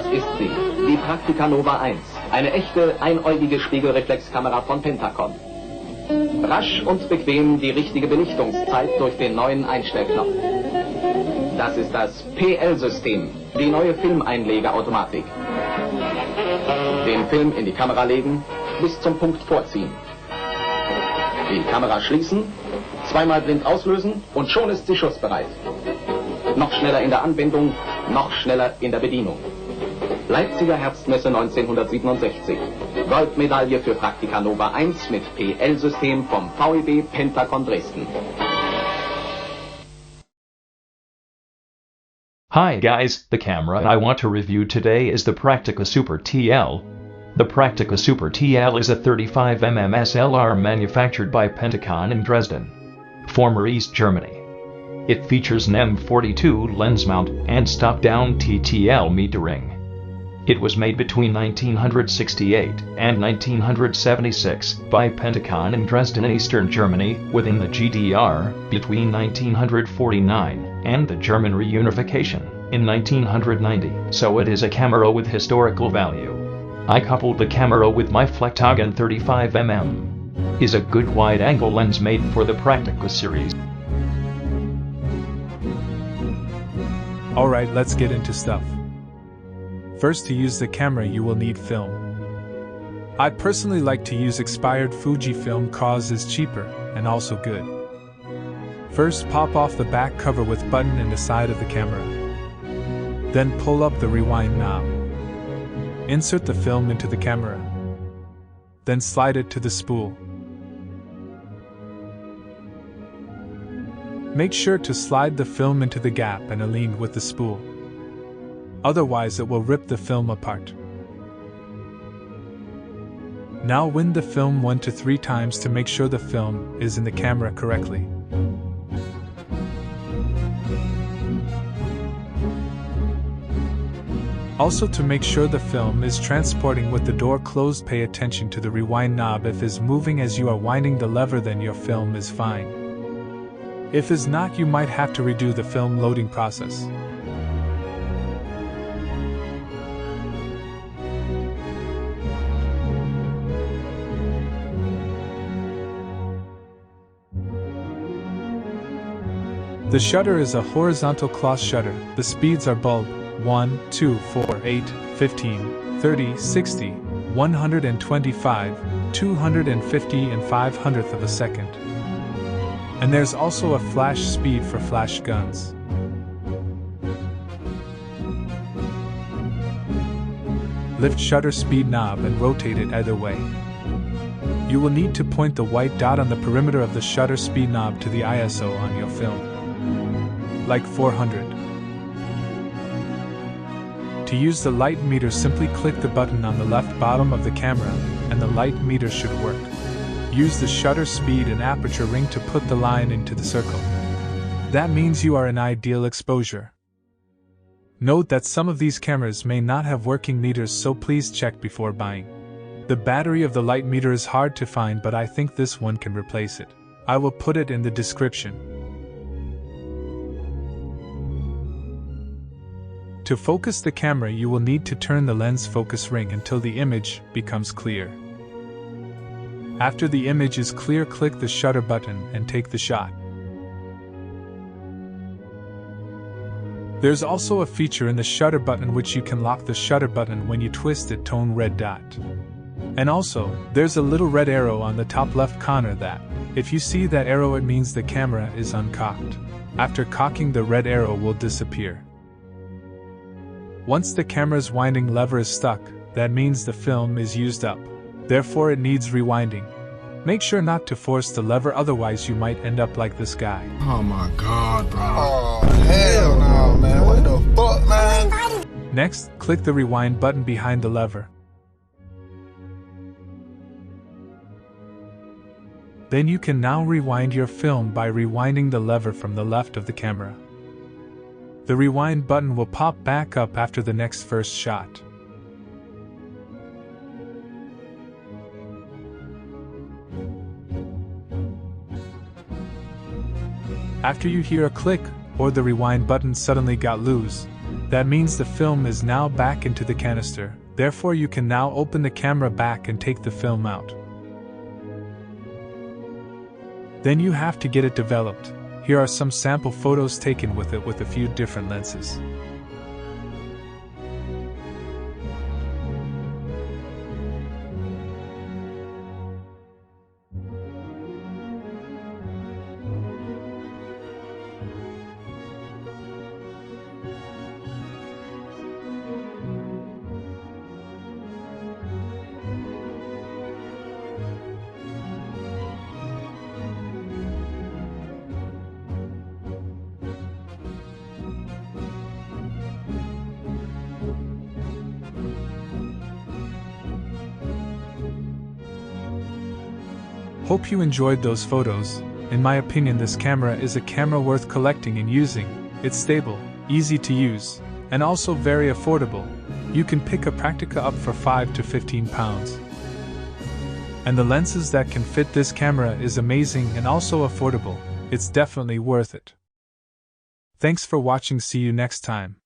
Das ist sie, die Praktica Nova 1. Eine echte, einäugige Spiegelreflexkamera von Pentacon. Rasch und bequem die richtige Belichtungszeit durch den neuen Einstellknopf. Das ist das PL-System, die neue Filmeinlegeautomatik. Den Film in die Kamera legen, bis zum Punkt vorziehen. Die Kamera schließen, zweimal blind auslösen und schon ist sie schussbereit. Noch schneller in der Anbindung, noch schneller in der Bedienung. Leipziger Herbstmesse 1967. Goldmedaille für Praktica Nova 1 mit PL-System vom VEB Pentacon Dresden. Hi guys, the camera I want to review today is the Praktica Super TL. The Praktica Super TL is a 35mm SLR manufactured by Pentacon in Dresden, former East Germany. It features an M42 lens mount and stop-down TTL metering. It was made between 1968 and 1976 by Pentacon in Dresden, Eastern Germany, within the GDR, between 1949 and the German reunification in 1990, so it is a camera with historical value. I coupled the camera with my Flectagon 35mm. Is a good wide-angle lens made for the Praktica series. Alright, let's get into stuff. First, to use the camera you will need film. I personally like to use expired Fujifilm cause it's cheaper and also good. First, pop off the back cover with button in the side of the camera. Then pull up the rewind knob. Insert the film into the camera. Then slide it to the spool. Make sure to slide the film into the gap and align with the spool. Otherwise it will rip the film apart. Now wind the film 1 to 3 times to make sure the film is in the camera correctly. Also, to make sure the film is transporting with the door closed, pay attention to the rewind knob. If it's moving as you are winding the lever, then your film is fine. If it's not, you might have to redo the film loading process. The shutter is a horizontal cloth shutter. The speeds are bulb 1, 2, 4, 8, 15, 30, 60, 125, 250 and 500th of a second. And there's also a flash speed for flash guns. Lift shutter speed knob and rotate it either way. You will need to point the white dot on the perimeter of the shutter speed knob to the ISO on your film, like 400. To use the light meter, simply click the button on the left bottom of the camera and the light meter should work. Use the shutter speed and aperture ring to put the line into the circle. That means you are in ideal exposure. Note that some of these cameras may not have working meters, so please check before buying. The battery of the light meter is hard to find, but I think this one can replace it. I will put it in the description. To focus the camera, you will need to turn the lens focus ring until the image becomes clear. After the image is clear, click the shutter button and take the shot. There's also a feature in the shutter button which you can lock the shutter button when you twist it, tone red dot. And also, there's a little red arrow on the top left corner that, if you see that arrow, it means the camera is uncocked. After cocking, the red arrow will disappear. Once the camera's winding lever is stuck, that means the film is used up. Therefore it needs rewinding. Make sure not to force the lever, otherwise you might end up like this guy. Oh my god, bro. Oh, hell no, man. What the fuck, man? Next, click the rewind button behind the lever. Then you can now rewind your film by rewinding the lever from the left of the camera. The rewind button will pop back up after the next first shot. After you hear a click, or the rewind button suddenly got loose, That means the film is now back into the canister, therefore you can now open the camera back and take the film out. Then you have to get it developed. Here are some sample photos taken with it with a few different lenses. Hope you enjoyed those photos. In my opinion, this camera is a camera worth collecting and using. It's stable, easy to use, and also very affordable. You can pick a Praktica up for 5 to 15 pounds. And the lenses that can fit this camera is amazing and also affordable. It's definitely worth it. Thanks for watching. See you next time.